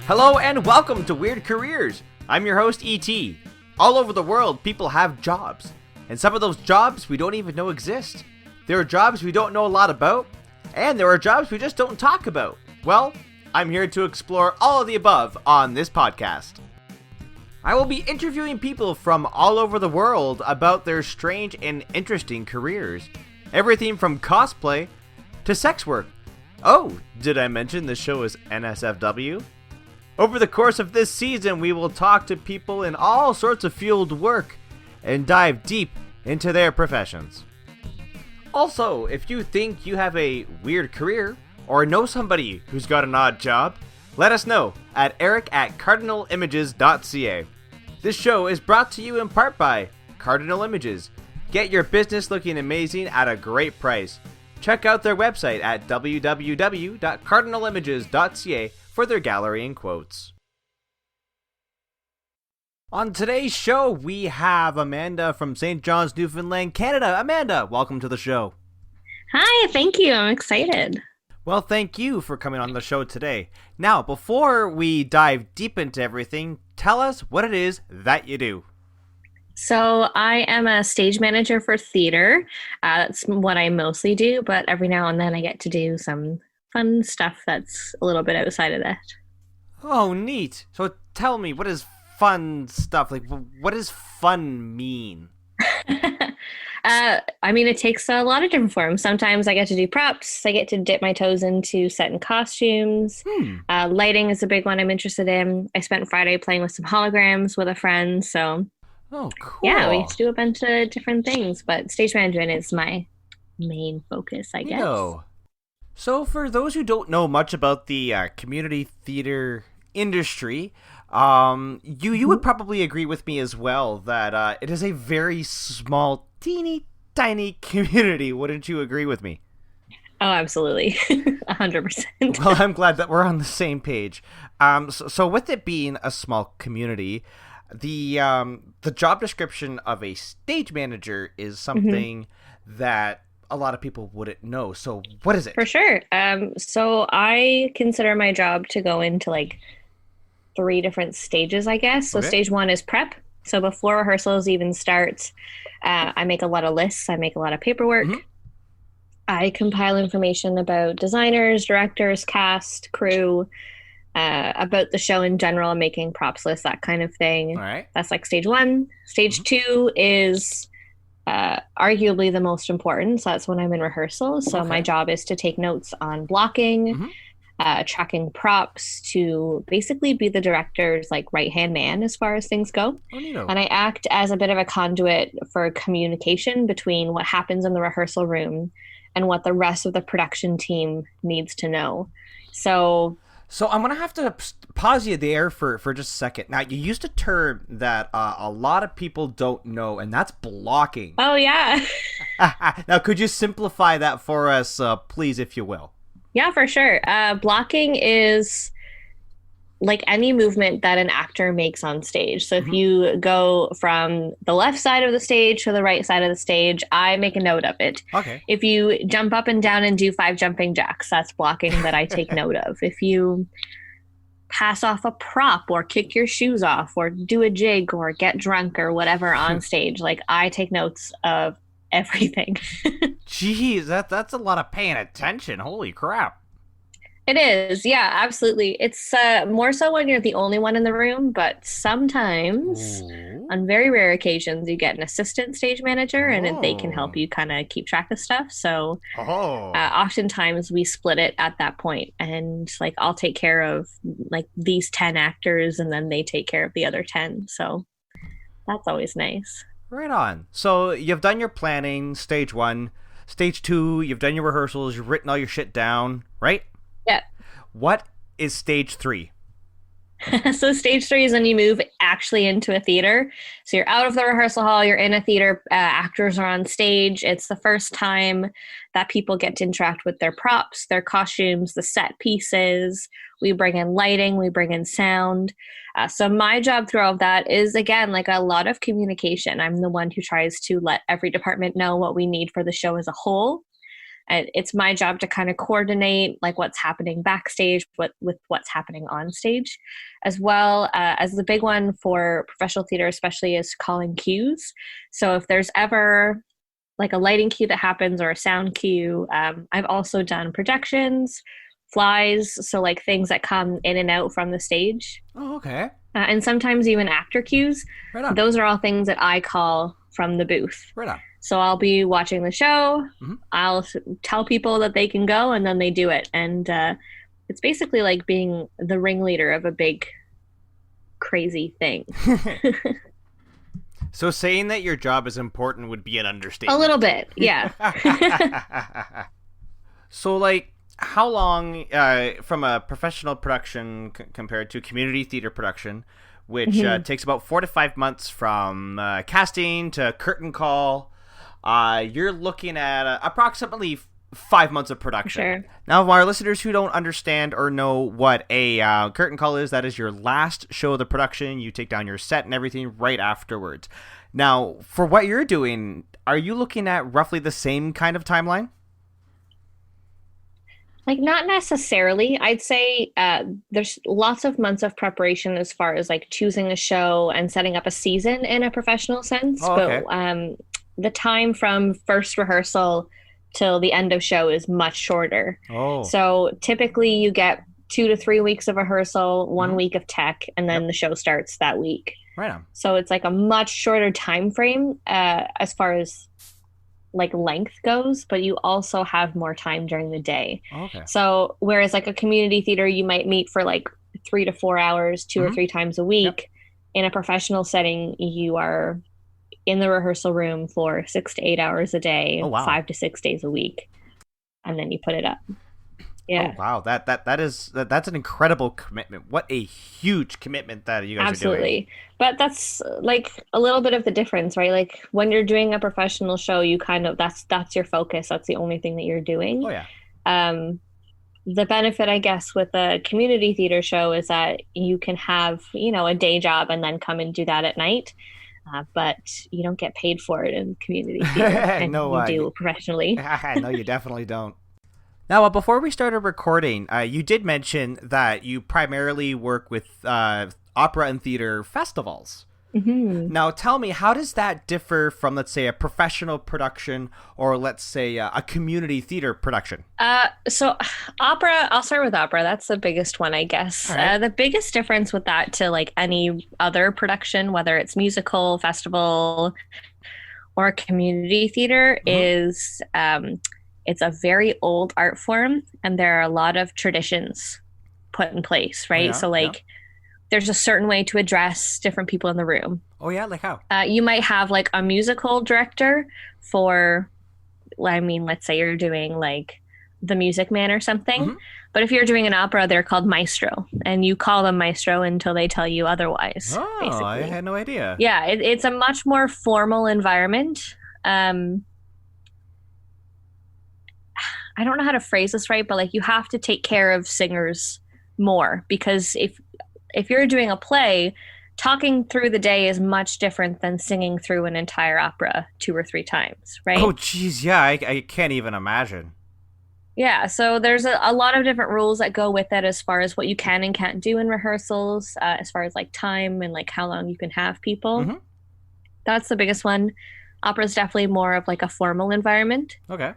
Hello and welcome to Weird Careers. I'm your host, E.T. All over the world, people have jobs. And some of those jobs we don't even know exist. There are jobs we don't know a lot about. And there are jobs we just don't talk about. Well, I'm here to explore all of the above on this podcast. I will be interviewing people from all over the world about their strange and interesting careers. Everything from cosplay to sex work. Oh, did I mention this show is NSFW? Over the course of this season, we will talk to people in all sorts of field work and dive deep into their professions. Also, if you think you have a weird career or know somebody who's got an odd job, let us know at eric@cardinalimages.ca. This show is brought to you in part by Cardinal Images. Get your business looking amazing at a great price. Check out their website at www.cardinalimages.ca for their gallery and quotes. On today's show, we have Amanda from St. John's, Newfoundland, Canada. Amanda, welcome to the show. Hi, thank you. I'm excited. Well, thank you for coming on the show today. Now, before we dive deep into everything, tell us what it is that you do. So I am a stage manager for theater. That's what I mostly do, but every now and then I get to do some fun stuff that's a little bit outside of that. Oh, neat. So tell me, what is fun stuff? Like, what does fun mean? It takes a lot of different forms. Sometimes I get to do props. I get to dip my toes into set and costumes. Lighting is a big one I'm interested in. I spent Friday playing with some holograms with a friend, so... Oh, cool. Yeah, we get to do a bunch of different things, but stage management is my main focus, I guess. So for those who don't know much about the community theater industry, you would probably agree with me as well that it is a very small, teeny, tiny community. Wouldn't you agree with me? Oh, absolutely. 100%. Well, I'm glad that we're on the same page. So with it being a small community, the job description of a stage manager is something that a lot of people wouldn't know. So what is it? For sure. So I consider my job to go into like 3 different stages, I guess. So Stage 1 is prep. So before rehearsals even start, I make a lot of lists. I make a lot of paperwork. I compile information about designers, directors, cast, crew, about the show in general, making props lists, that kind of thing. All right. That's like Stage 1. Stage 2 is arguably the most important. So that's when I'm in rehearsal. So my job is to take notes on blocking, tracking props, to basically be the director's like right-hand man as far as things go. And I act as a bit of a conduit for communication between what happens in the rehearsal room and what the rest of the production team needs to know. So I'm going to have to pause you there for just a second. Now, you used a term that a lot of people don't know, and that's blocking. Oh, yeah. Now, could you simplify that for us, please, if you will? Yeah, for sure. Blocking is like any movement that an actor makes on stage. So if you go from the left side of the stage to the right side of the stage, I make a note of it. Okay. If you jump up and down and do 5 jumping jacks, that's blocking that I take note of. If you pass off a prop or kick your shoes off or do a jig or get drunk or whatever on stage, like I take notes of everything. Jeez, that's a lot of paying attention. Holy crap. It is. Yeah, absolutely. It's more so when you're the only one in the room, but sometimes on very rare occasions you get an assistant stage manager and they can help you kind of keep track of stuff. So oftentimes we split it at that point, and like I'll take care of like these 10 actors and then they take care of the other 10. So that's always nice. Right on. So you've done your planning, Stage 1. Stage 2, you've done your rehearsals, you've written all your shit down, right? Yeah. What is Stage 3? So Stage 3 is when you move actually into a theater. So you're out of the rehearsal hall, you're in a theater, actors are on stage. It's the first time that people get to interact with their props, their costumes, the set pieces. We bring in lighting, we bring in sound. So my job through all of that is, again, like a lot of communication. I'm the one who tries to let every department know what we need for the show as a whole. And it's my job to kind of coordinate like what's happening backstage with what's happening on stage, as well as the big one for professional theater especially is calling cues. So if there's ever like a lighting cue that happens or a sound cue, I've also done projections, flies, so like things that come in and out from the stage. Oh, okay. And sometimes even actor cues. Right on. Those are all things that I call from the booth. Right on. So I'll be watching the show, I'll tell people that they can go, and then they do it. And it's basically like being the ringleader of a big, crazy thing. So saying that your job is important would be an understatement. A little bit, yeah. So, like, how long, from a professional production compared to community theater production, which takes about 4 to 5 months from casting to curtain call, you're looking at approximately 5 months of production. Sure. Now, our listeners who don't understand or know what a curtain call is, that is your last show of the production. You take down your set and everything right afterwards. Now, for what you're doing, are you looking at roughly the same kind of timeline? Like, not necessarily. I'd say there's lots of months of preparation as far as like choosing a show and setting up a season in a professional sense. Oh, okay. But the time from first rehearsal till the end of show is much shorter. Oh. So typically you get 2 to 3 weeks of rehearsal, 1 week of tech, and then the show starts that week. Right on. So it's like a much shorter time frame as far as like length goes, but you also have more time during the day. Okay. So whereas like a community theater, you might meet for like 3 to 4 hours, 2 or 3 times a week. Yep. In a professional setting, you are in the rehearsal room for 6 to 8 hours a day, 5 to 6 days a week, and then you put it up. Yeah. Oh, wow. That's an incredible commitment. What a huge commitment that you guys are doing. Absolutely. But that's like a little bit of the difference, right? Like when you're doing a professional show, you kind of, that's your focus. That's the only thing that you're doing. Oh, yeah. The benefit, I guess, with a community theater show is that you can have, a day job and then come and do that at night. But you don't get paid for it in community theater. And No, you do professionally. No, you definitely don't. Now, before we started recording, you did mention that you primarily work with opera and theater festivals. Mm-hmm. Now, tell me, how does that differ from, let's say, a professional production or, let's say, a community theater production? So opera, I'll start with opera. That's the biggest one, I guess. Right. The biggest difference with that to, like, any other production, whether it's musical, festival, or community theater, is... it's a very old art form, and there are a lot of traditions put in place, right? So, there's a certain way to address different people in the room. Oh, yeah? Like how? You might have, like, a musical director for, let's say you're doing, like, The Music Man or something. Mm-hmm. But if you're doing an opera, they're called maestro, and you call them maestro until they tell you otherwise, basically. I had no idea. Yeah, it's a much more formal environment. I don't know how to phrase this right, but like you have to take care of singers more, because if you're doing a play, talking through the day is much different than singing through an entire opera 2 or 3 times, right? Oh, geez, yeah, I can't even imagine. Yeah, so there's a lot of different rules that go with it as far as what you can and can't do in rehearsals, as far as like time and like how long you can have people. Mm-hmm. That's the biggest one. Opera is definitely more of like a formal environment. Okay.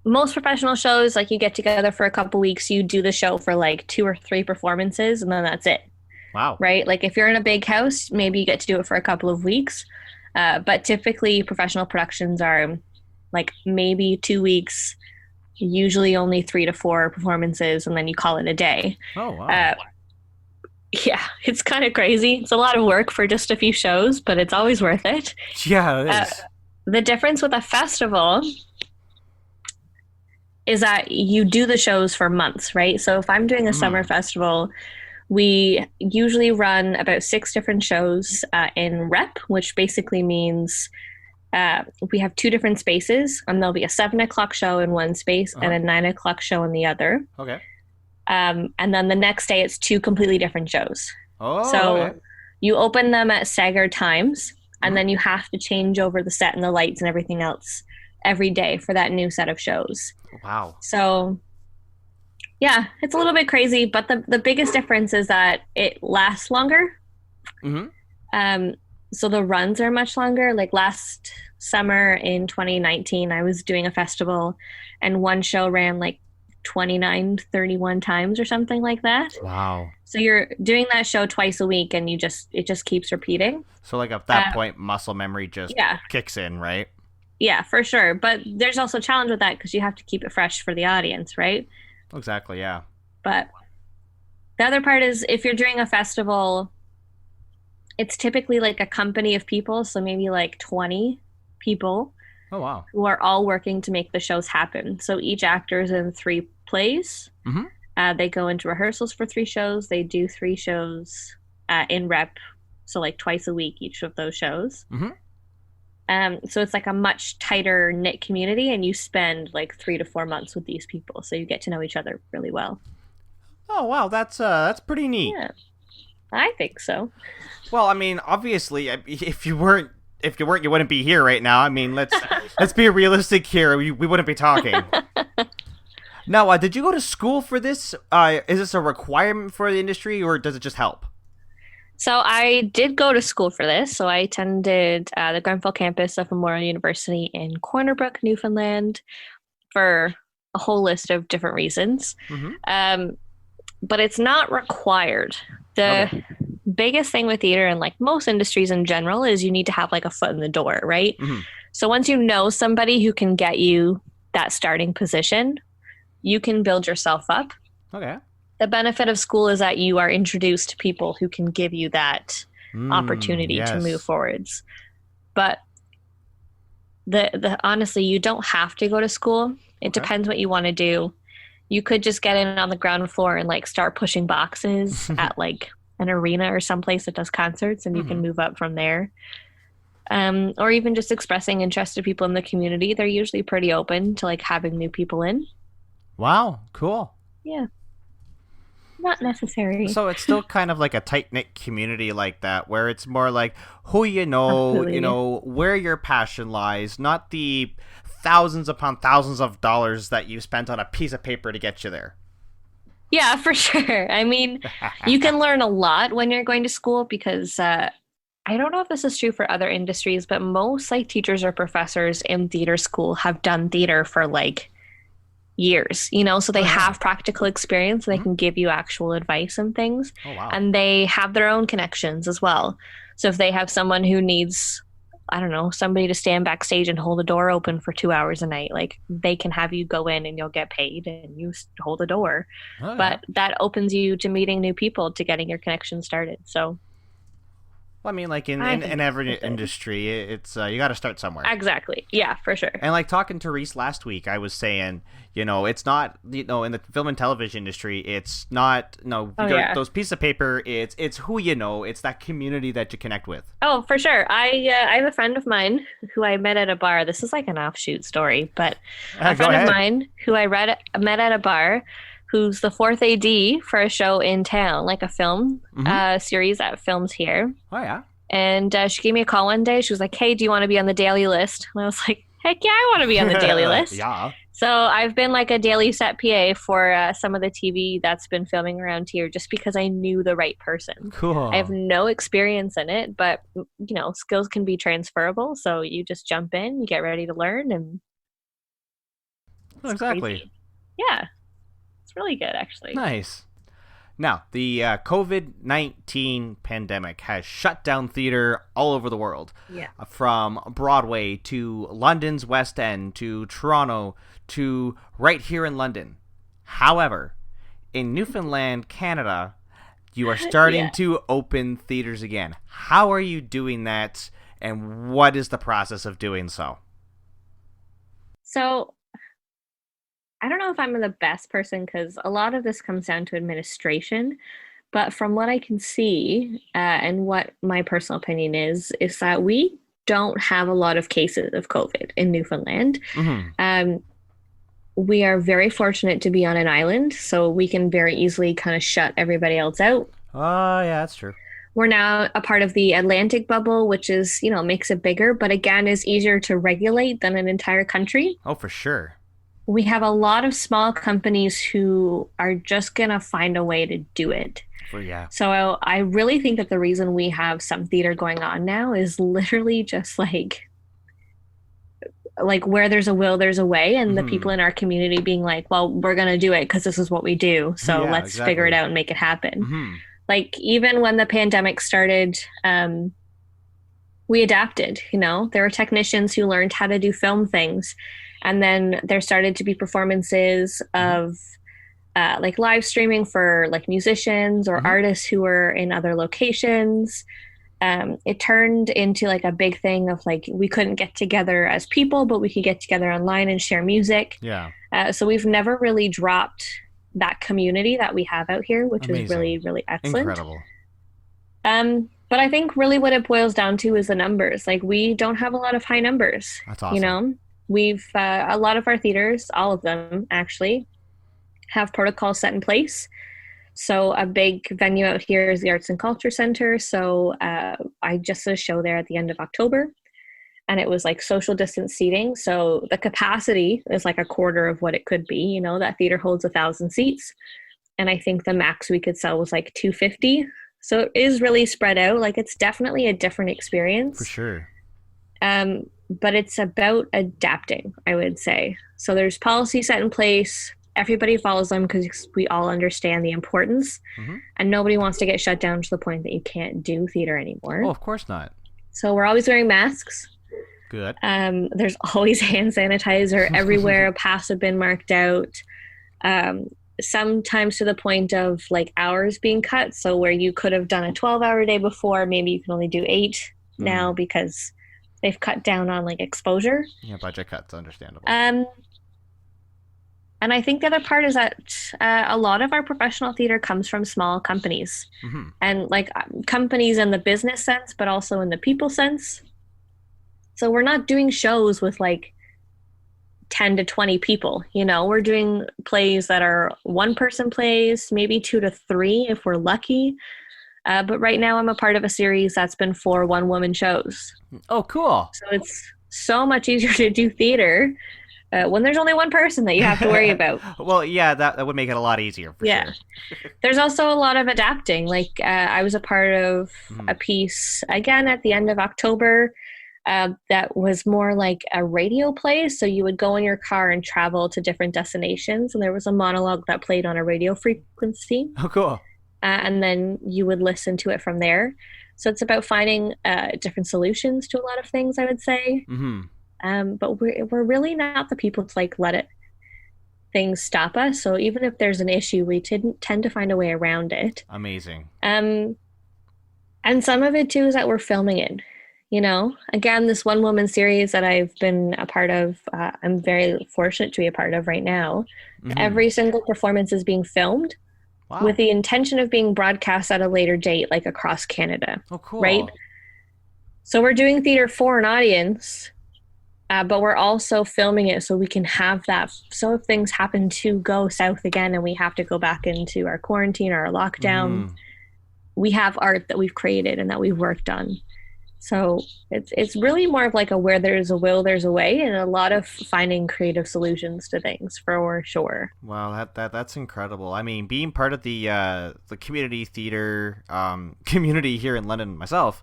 Most professional shows, like you get together for a couple weeks, you do the show for like 2 or 3 performances, and then that's it. Wow. Right? Like if you're in a big house, maybe you get to do it for a couple of weeks. But typically professional productions are like maybe 2 weeks, usually only 3 to 4 performances, and then you call it a day. Oh, wow. Yeah, it's kind of crazy. It's a lot of work for just a few shows, but it's always worth it. Yeah, it is. The difference with a festival is that you do the shows for months, right? So if I'm doing a summer festival, we usually run about 6 different shows in rep, which basically means we have 2 different spaces, and there'll be a 7 o'clock show in one space and a 9 o'clock show in the other. Okay. And then the next day, it's 2 completely different shows. Oh, so okay. You open them at staggered times, and then you have to change over the set and the lights and everything else every day for that new set of shows. Wow. So yeah, it's a little bit crazy, but the biggest difference is that it lasts longer. Mm-hmm. So the runs are much longer. Like last summer in 2019, I was doing a festival and one show ran like 29, 31 times or something like that. Wow. So you're doing that show twice a week and it just keeps repeating. So like at that point, muscle memory just kicks in, right? Yeah, for sure. But there's also a challenge with that because you have to keep it fresh for the audience, right? Exactly, yeah. But the other part is if you're doing a festival, it's typically like a company of people, so maybe like 20 people. Oh, wow. Who are all working to make the shows happen. So each actor is in 3 plays. Mm-hmm. They go into rehearsals for 3 shows. They do 3 shows in rep, so like twice a week each of those shows. Mm-hmm. So it's like a much tighter knit community, and you spend like 3 to 4 months with these people, so you get to know each other really well. Oh, wow, that's pretty neat. Yeah, I think so. Well, I mean, obviously, if you weren't, you wouldn't be here right now. I mean, let's be realistic here. We wouldn't be talking. Now, did you go to school for this? Is this a requirement for the industry, or does it just help? So I did go to school for this. So I attended the Grenfell campus of Memorial University in Corner Brook, Newfoundland, for a whole list of different reasons. Mm-hmm. But it's not required. The biggest thing with theater and like most industries in general is you need to have like a foot in the door, right? Mm-hmm. So once you know somebody who can get you that starting position, you can build yourself up. Okay. The benefit of school is that you are introduced to people who can give you that opportunity to move forwards. But the honestly, you don't have to go to school. It depends what you want to do. You could just get in on the ground floor and like start pushing boxes at like an arena or someplace that does concerts, and you can move up from there. Or even just expressing interest to people in the community. They're usually pretty open to like having new people in. Wow, cool. Yeah. Not necessary. So it's still kind of like a tight-knit community like that, where it's more like who you know, Absolutely. where your passion lies, not the thousands upon thousands of dollars that you spent on a piece of paper to get you there. Yeah, for sure. I mean, you can learn a lot when you're going to school because I don't know if this is true for other industries, but most like teachers or professors in theater school have done theater for like years, so they have practical experience and they can give you actual advice and things. Oh, wow. And they have their own connections as well. So if they have someone who needs, I don't know, somebody to stand backstage and hold the door open for 2 hours a night, like they can have you go in and you'll get paid and you hold the door. Oh, yeah. But that opens you to meeting new people, to getting your connection started. So well, I mean, like in every industry, it's you got to start somewhere. Exactly. Yeah, for sure. And like talking to Reese last week, I was saying, it's not, in the film and television industry, it's not, those pieces of paper, it's who you know, it's that community that you connect with. Oh, for sure. I have a friend of mine who I met at a bar. This is like an offshoot story, but a friend of mine who I met at a bar, who's the 4th AD for a show in town, like a film series that films here. Oh, yeah. And she gave me a call one day. She was like, hey, do you want to be on the daily list? And I was like, heck yeah, I want to be on the daily list. Yeah. So I've been like a daily set PA for some of the TV that's been filming around here just because I knew the right person. Cool. I have no experience in it, but, skills can be transferable. So you just jump in, you get ready to learn. And exactly. Crazy. Yeah. It's really good, actually. Nice. Now, the COVID-19 pandemic has shut down theater all over the world. Yeah. From Broadway to London's West End to Toronto to right here in London. However, in Newfoundland, Canada, you are starting to open theaters again. How are you doing that, and what is the process of doing so? So I don't know if I'm the best person because a lot of this comes down to administration. But from what I can see and what my personal opinion is that we don't have a lot of cases of COVID in Newfoundland. Mm-hmm. We are very fortunate to be on an island, so we can very easily kind of shut everybody else out. Oh, yeah, that's true. We're now a part of the Atlantic bubble, which is, makes it bigger, but again, is easier to regulate than an entire country. Oh, for sure. We have a lot of small companies who are just going to find a way to do it. Well, yeah. So I really think that the reason we have some theater going on now is literally just like where there's a will, there's a way, and the people in our community being like, well, we're going to do it because this is what we do. So Yeah, let's figure it exactly. out and make it happen. Hmm. Like even when the pandemic started, we adapted, there were technicians who learned how to do film things. And then there started to be performances of like live streaming for like musicians or artists who were in other locations. It turned into like a big thing of like we couldn't get together as people, but we could get together online and share music. Yeah. So we've never really dropped that community that we have out here, which is really, Amazing. really excellent. Incredible. But I think really what it boils down to is the numbers. Like we don't have a lot of high numbers. That's awesome. We've a lot of our theaters, all of them actually, have protocols set in place. So a big venue out here is the Arts and Culture Center. So I just did a show there at the end of October, and it was like social distance seating. So the capacity is like a quarter of what it could be. That theater holds 1,000 seats, and I think the max we could sell was like 250. So it is really spread out. Like it's definitely a different experience. For sure. But it's about adapting, I would say. So there's policy set in place. Everybody follows them because we all understand the importance, and nobody wants to get shut down to the point that you can't do theater anymore. Oh, of course not. So we're always wearing masks. Good. There's always hand sanitizer everywhere. Paths have been marked out. Sometimes to the point of like hours being cut. So where you could have done a 12-hour day before, maybe you can only do 8 now because they've cut down on like exposure. Yeah, budget cuts, understandable. And I think the other part is that a lot of our professional theater comes from small companies, and like companies in the business sense, but also in the people sense. So we're not doing shows with like 10 to 20 people, we're doing plays that are one person plays, maybe 2 to 3 if we're lucky. But right now I'm a part of a series that's been 4 one-woman shows. Oh, cool. So it's so much easier to do theater when there's only one person that you have to worry about. Well, yeah, that would make it a lot easier for sure. There's also a lot of adapting. Like I was a part of a piece, again, at the end of October that was more like a radio play. So you would go in your car and travel to different destinations, and there was a monologue that played on a radio frequency. Oh, cool. And then you would listen to it from there. So it's about finding different solutions to a lot of things, I would say. But we're really not the people to like let things stop us. So even if there's an issue, we tend to find a way around it. Amazing. And some of it too is that we're filming it. Again, this one woman series that I've been a part of, I'm very fortunate to be a part of right now. Every single performance is being filmed. Wow. With the intention of being broadcast at a later date, like across Canada. Oh, cool. Right? So we're doing theater for an audience, but we're also filming it so we can have that. So if things happen to go south again and we have to go back into our quarantine or our lockdown, we have art that we've created and that we've worked on. So it's really more of like a where there's a will, there's a way, and a lot of finding creative solutions to things for sure. Wow, that's incredible. I mean, being part of the community theater community here in London myself,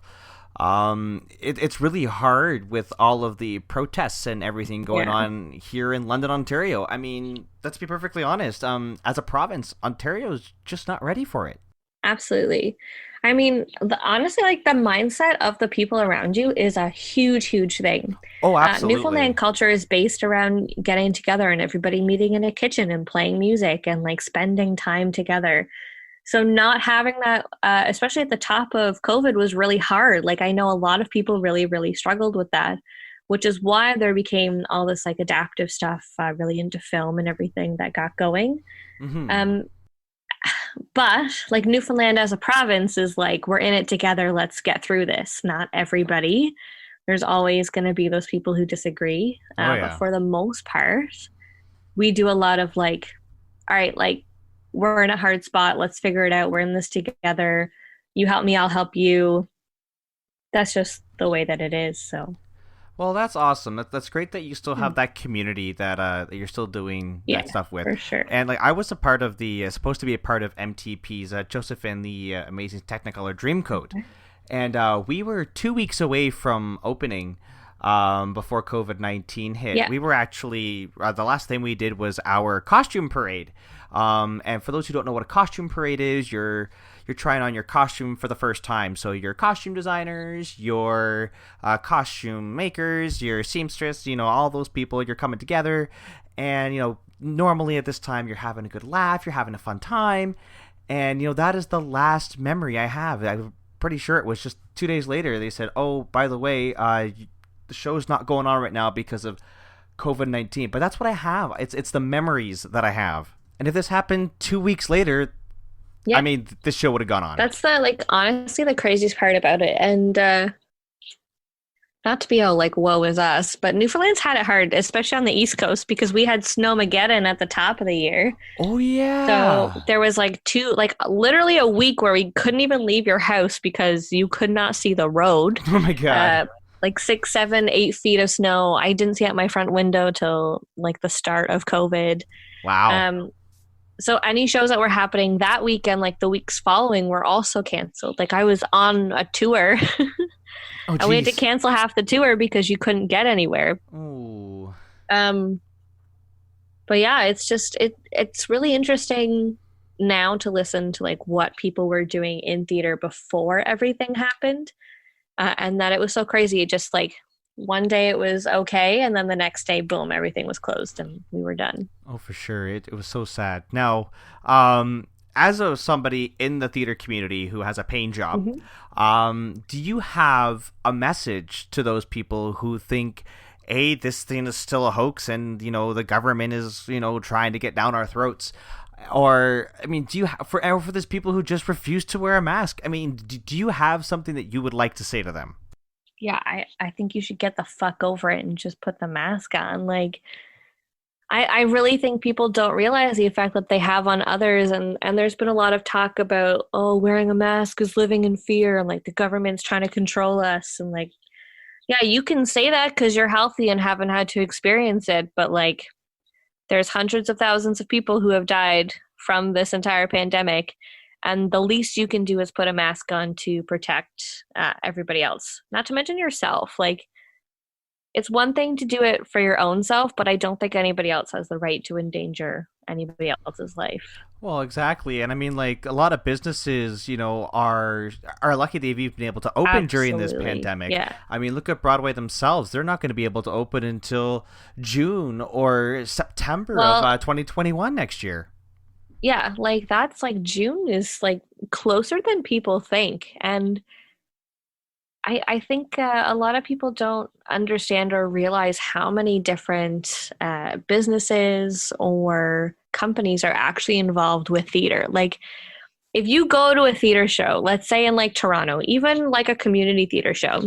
it's really hard with all of the protests and everything going on here in London, Ontario. I mean, let's be perfectly honest. As a province, Ontario's just not ready for it. Absolutely. I mean, honestly, like the mindset of the people around you is a huge, huge thing. Oh, absolutely. Newfoundland culture is based around getting together and everybody meeting in a kitchen and playing music and like spending time together. So not having that, especially at the top of COVID, was really hard. Like I know a lot of people really, really struggled with that, which is why there became all this like adaptive stuff really into film and everything that got going. But like Newfoundland as a province is like, we're in it together. Let's get through this. Not everybody. There's always going to be those people who disagree. But for the most part, we do a lot of like, all right, like we're in a hard spot. Let's figure it out. We're in this together. you help me, I'll help you. That's just the way that it is. So Well, that's awesome. That's great that you still yeah, have that community that you're still doing yeah, that stuff with. for sure. And like I was a part of the supposed to be a part of MTP's Joseph and the Amazing Technicolor Dreamcoat, and we were 2 weeks away from opening before COVID-19 hit. Yeah. We were actually the last thing we did was our costume parade. And for those who don't know what a costume parade is, you're trying on your costume for the first time. So your costume designers, your costume makers, your seamstress, all those people, you're coming together. And, normally at this time, you're having a good laugh, you're having a fun time. And, that is the last memory I have. I'm pretty sure it was just 2 days later. They said, oh, by the way, the show's not going on right now because of COVID-19. But that's what I have. It's the memories that I have. And if this happened 2 weeks later, Yeah. I mean, this show would have gone on. That's honestly the craziest part about it. And not to be all woe is us, but Newfoundland's had it hard, especially on the East Coast, because we had Snowmageddon at the top of the year. Oh, yeah. So there was literally a week where we couldn't even leave your house because you could not see the road. Oh, my God. 6, 7, 8 feet of snow. I didn't see out my front window till the start of COVID. Wow. So any shows that were happening that weekend, the weeks following, were also canceled. I was on a tour Oh, and we had to cancel half the tour because you couldn't get anywhere. Ooh. But yeah, it's really interesting now to listen to what people were doing in theater before everything happened, and that it was so crazy. It just one day it was okay, and then the next day, boom, everything was closed and we were done. Oh, for sure. It was so sad. Now, as somebody in the theater community who has a paying job, do you have a message to those people who think, A, this thing is still a hoax and, the government is, trying to get down our throats? Or, I mean, do you for those people who just refuse to wear a mask? I mean, do you have something that you would like to say to them? Yeah, I think you should get the fuck over it and just put the mask on. I really think people don't realize the effect that they have on others. And there's been a lot of talk about, oh, wearing a mask is living in fear and the government's trying to control us. And yeah, you can say that because you're healthy and haven't had to experience it. But there's hundreds of thousands of people who have died from this entire pandemic. And the least you can do is put a mask on to protect everybody else, not to mention yourself. It's one thing to do it for your own self, but I don't think anybody else has the right to endanger anybody else's life. Well, exactly. And I mean, a lot of businesses, are lucky they've even been able to open during this pandemic. Yeah. I mean, look at Broadway themselves. They're not going to be able to open until June or September of 2021 next year. Yeah, that's June is closer than people think. And I think a lot of people don't understand or realize how many different businesses or companies are actually involved with theater. If you go to a theater show, let's say in Toronto, even a community theater show,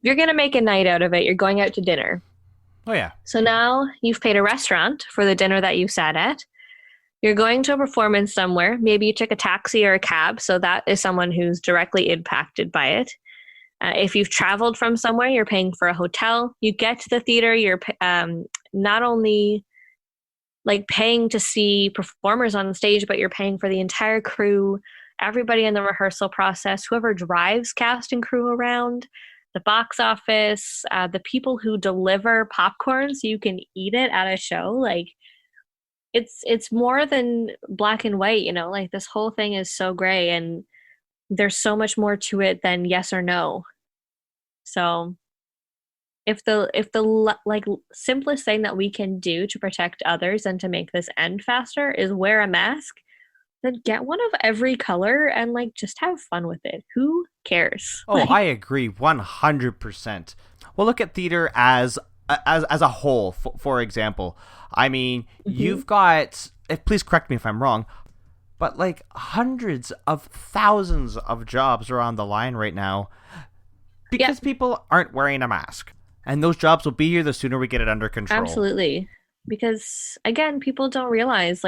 you're going to make a night out of it. You're going out to dinner. Oh, yeah. So now you've paid a restaurant for the dinner that you sat at. You're going to a performance somewhere. Maybe you took a taxi or a cab. So that is someone who's directly impacted by it. If you've traveled from somewhere, you're paying for a hotel. You get to the theater, you're not only paying to see performers on stage, but you're paying for the entire crew, everybody in the rehearsal process, whoever drives cast and crew around, the box office, the people who deliver popcorn so you can eat it at a show. It's more than black and white, this whole thing is so gray, and there's so much more to it than yes or no. So if the simplest thing that we can do to protect others and to make this end faster is wear a mask, then get one of every color and just have fun with it. Who cares? Oh, I agree 100%. Well, look at theater as a whole, for example. I mean, you've got, please correct me if I'm wrong, but hundreds of thousands of jobs are on the line right now because people aren't wearing a mask. And those jobs will be here the sooner we get it under control. Absolutely. Because, again, people don't realize,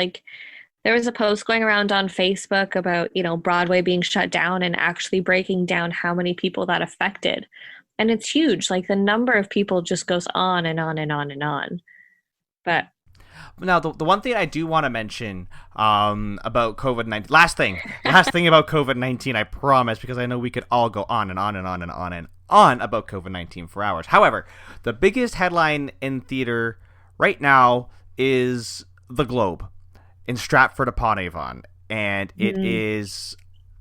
There was a post going around on Facebook about, Broadway being shut down and actually breaking down how many people that affected. And it's huge. Like the number of people just goes on and on and on and on. But Now, the one thing I do want to mention about COVID-19, last thing about COVID-19, I promise, because I know we could all go on and on and on and on and on about COVID-19 for hours. However, the biggest headline in theater right now is The Globe in Stratford upon Avon, and it is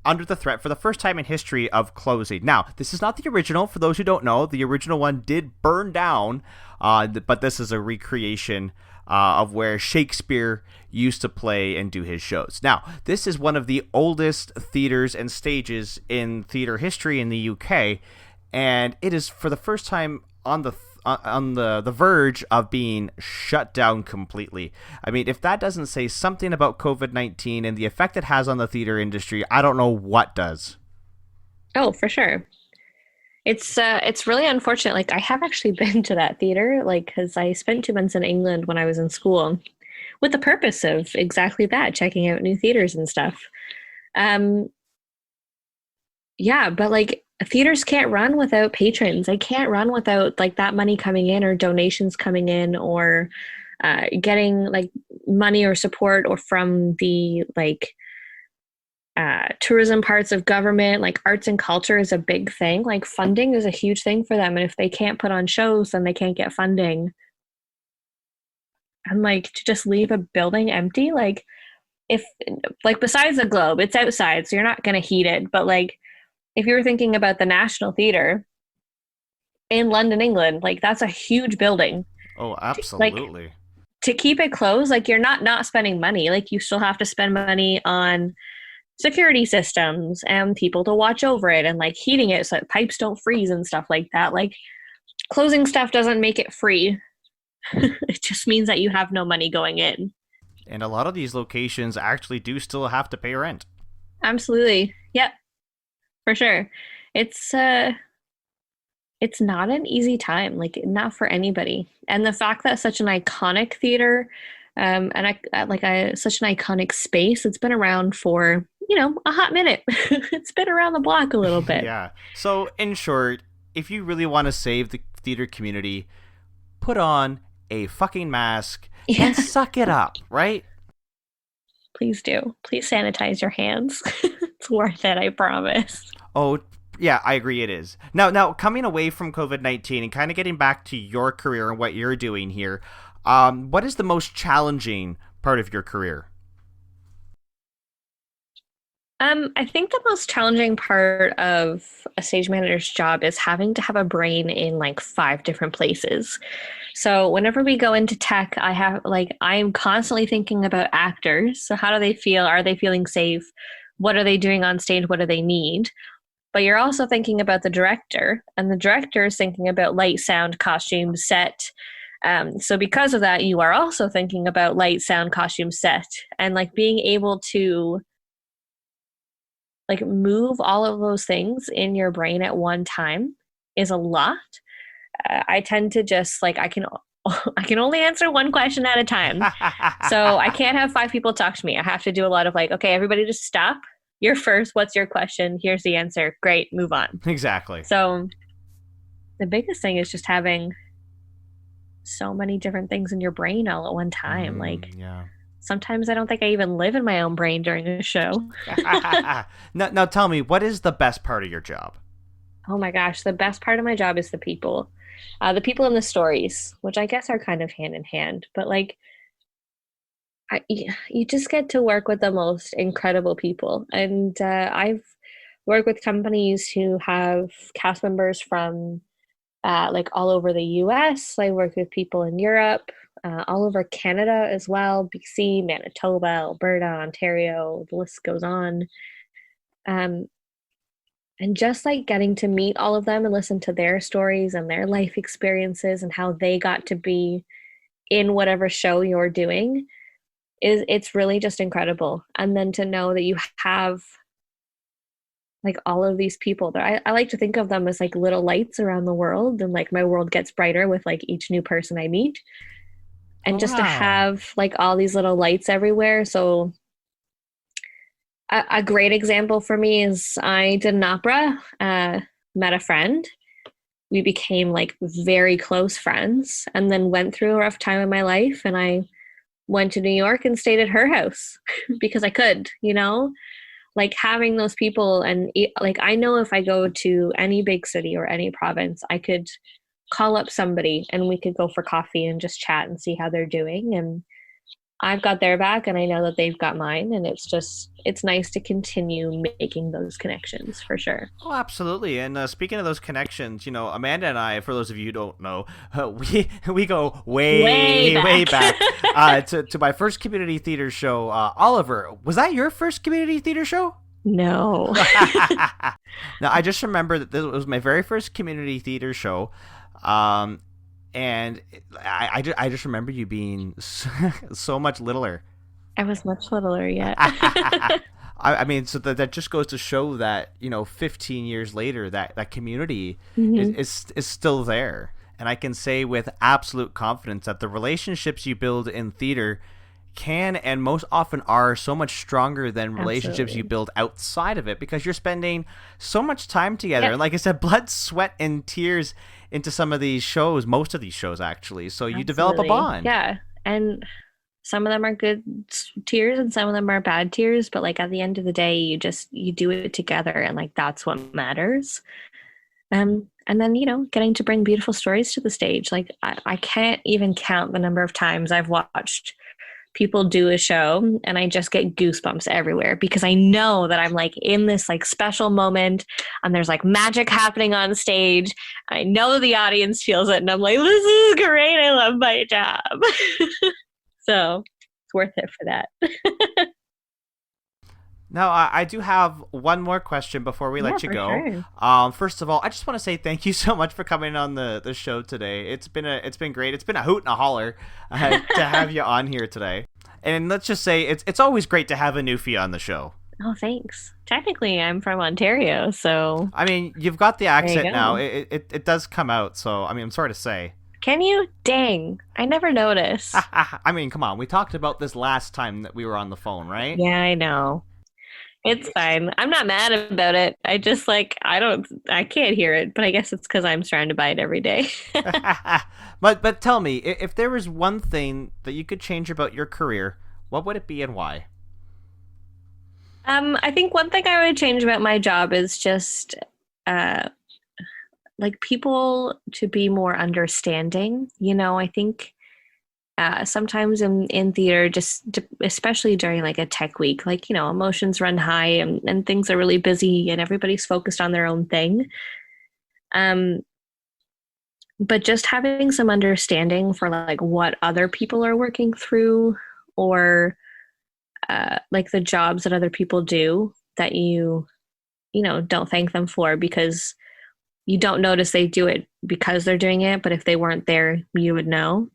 under the threat for the first time in history of closing. Now, this is not the original. For those who don't know, the original one did burn down, but this is a recreation of where Shakespeare used to play and do his shows. Now, this is one of the oldest theaters and stages in theater history in the UK, and it is for the first time on the verge of being shut down completely. I mean, if that doesn't say something about COVID-19 and the effect it has on the theater industry, I don't know what does. oh, for sure. It's really unfortunate. Like I have actually been to that theater, like because I spent 2 months in England when I was in school, with the purpose of exactly that, checking out new theaters and stuff. Um, yeah, but like theaters can't run without patrons. They can't run without like that money coming in or donations coming in or getting like money or support or from the like tourism parts of government. Like arts and culture is a big thing. Like funding is a huge thing for them. And if they can't put on shows, then they can't get funding. And like to just leave a building empty, like if like besides the Globe, it's outside, so you're not going to heat it. But like if you were thinking about the National Theatre in London, England, like that's a huge building. Oh, Like absolutely. to keep it closed, like you're not spending money. Like you still have to spend money on security systems and people to watch over it and like heating it so that pipes don't freeze and stuff like that. Like closing stuff doesn't make it free. It just means that you have no money going in. And a lot of these locations actually do still have to pay rent. Absolutely. Yep, for sure. It's it's not an easy time, like not for anybody. And the fact that such an iconic theater such an iconic space, it's been around for, a hot minute. It's been around the block a little bit. Yeah. So, in short, if you really want to save the theater community, put on a fucking mask Yeah, and suck it up, right? please do. Please sanitize your hands. It's worth it, I promise. Oh, yeah, I agree it is. Now coming away from COVID-19 and kind of getting back to your career and what you're doing here, what is the most challenging part of your career? I think the most challenging part of a stage manager's job is having to have a brain in like 5 different places. So whenever we go into tech, I'm constantly thinking about actors. So how do they feel? Are they feeling safe? What are they doing on stage? What do they need? But you're also thinking about the director, and the director is thinking about light, sound, costume, set. So because of that, you are also thinking about light, sound, costume, set, and like being able to like move all of those things in your brain at one time is a lot. I tend to just like I can only answer one question at a time. So I can't have 5 people talk to me. I have to do a lot of like, okay, everybody just stop. You're first. What's your question? Here's the answer. Great, move on. Exactly. So the biggest thing is just having so many different things in your brain all at one time. Like Yeah. sometimes I don't think I even live in my own brain during a show. Now tell me, what is the best part of your job? Oh my gosh, the best part of my job is the people in the stories, which I guess are kind of hand in hand. But like, you just get to work with the most incredible people, and I've worked with companies who have cast members from like all over the U.S. I worked with people in Europe, all over Canada as well, BC, Manitoba, Alberta, Ontario. The list goes on. Um, and just like getting to meet all of them and listen to their stories and their life experiences and how they got to be in whatever show you're doing it's really just incredible. And then to know that you have like all of these people that I like to think of them as like little lights around the world, and like my world gets brighter with like each new person I meet. Oh, And just to wow. have like all these little lights everywhere. So a great example for me is I did an opera, met a friend. We became like very close friends and then went through a rough time in my life. And I went to New York and stayed at her house because I could, like having those people. And like, I know if I go to any big city or any province, I could call up somebody and we could go for coffee and just chat and see how they're doing. And I've got their back and I know that they've got mine. And it's nice to continue making those connections for sure. Oh, absolutely. And speaking of those connections, Amanda and I, for those of you who don't know, we go way back to my first community theater show. Oliver, was that your first community theater show? No. Now, I just remember that this was my very first community theater show. And I just remember you being so much littler. I was much littler, yeah. I mean, so that just goes to show that, 15 years later, that community is still there. And I can say with absolute confidence that the relationships you build in theater can and most often are so much stronger than relationships you build outside of it, because you're spending so much time together. And like I said, blood, sweat, and tears into some of these shows, most of these shows actually. So you develop a bond. Yeah. And some of them are good tears and some of them are bad tears. But like at the end of the day, you do it together and like that's what matters. And then, getting to bring beautiful stories to the stage. Like I can't even count the number of times I've watched people do a show and I just get goosebumps everywhere because I know that I'm like in this like special moment and there's like magic happening on stage. I know the audience feels it and I'm like, this is great. I love my job. So it's worth it for that. Now, I do have one more question before we let you go. Sure. First of all, I just want to say thank you so much for coming on the show today. It's been great. It's been a hoot and a holler to have you on here today. And let's just say it's always great to have a Newfie on the show. Oh, thanks. Technically, I'm from Ontario, so... I mean, you've got the accent now. It does come out, so, I mean, I'm sorry to say. Can you? Dang. I never noticed. I mean, come on. We talked about this last time that we were on the phone, right? Yeah, I know. It's fine. I'm not mad about it. I just I can't hear it, but I guess it's because I'm surrounded by it every day. But tell me, if there was one thing that you could change about your career, what would it be and why? I think one thing I would change about my job is just like people to be more understanding. I think sometimes in theater, especially during like a tech week, like, emotions run high and things are really busy and everybody's focused on their own thing. But just having some understanding for like what other people are working through or like the jobs that other people do that you don't thank them for because you don't notice they do it because they're doing it. But if they weren't there, you would know.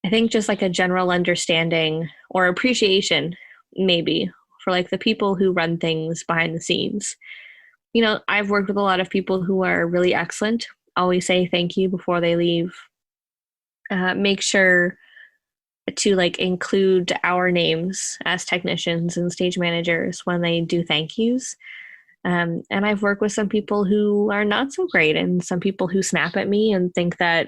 I think just like a general understanding or appreciation maybe for like the people who run things behind the scenes. I've worked with a lot of people who are really excellent, always say thank you before they leave. Make sure to like include our names as technicians and stage managers when they do thank yous. And I've worked with some people who are not so great and some people who snap at me and think that,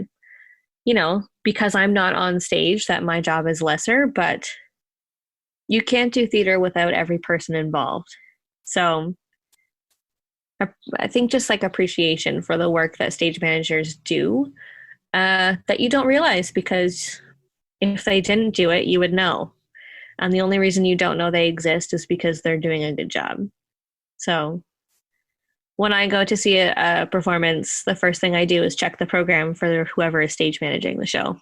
because I'm not on stage, that my job is lesser, but you can't do theater without every person involved. So I think just like appreciation for the work that stage managers do that you don't realize, because if they didn't do it, you would know. And the only reason you don't know they exist is because they're doing a good job. So when I go to see a performance, the first thing I do is check the program for whoever is stage managing the show.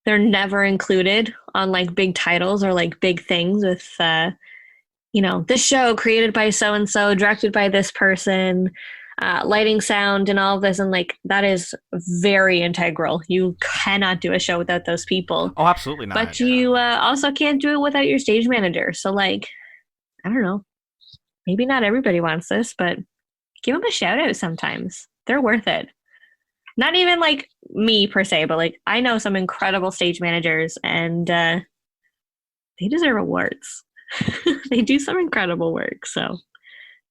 They're never included on like big titles or like big things with, this show created by so-and-so, directed by this person, lighting, sound, and all of this. And like, that is very integral. You cannot do a show without those people. Oh, absolutely not. But you also can't do it without your stage manager. So like, I don't know. Maybe not everybody wants this, but give them a shout out sometimes. They're worth it. Not even like me per se, but like I know some incredible stage managers and they deserve awards. They do some incredible work. So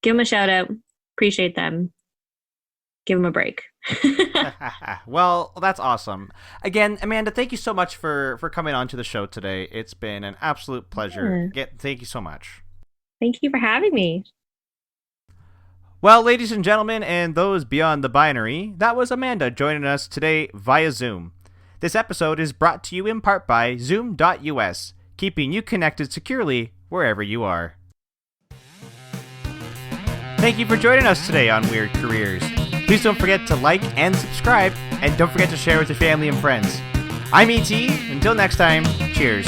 give them a shout out. Appreciate them. Give them a break. Well, that's awesome. Again, Amanda, thank you so much for coming on to the show today. It's been an absolute pleasure. Thank you so much. Thank you for having me. Well, ladies and gentlemen, and those beyond the binary, that was Amanda joining us today via Zoom. This episode is brought to you in part by Zoom.us, keeping you connected securely wherever you are. Thank you for joining us today on Weird Careers. Please don't forget to like and subscribe, and don't forget to share with your family and friends. I'm E.T. Until next time, cheers.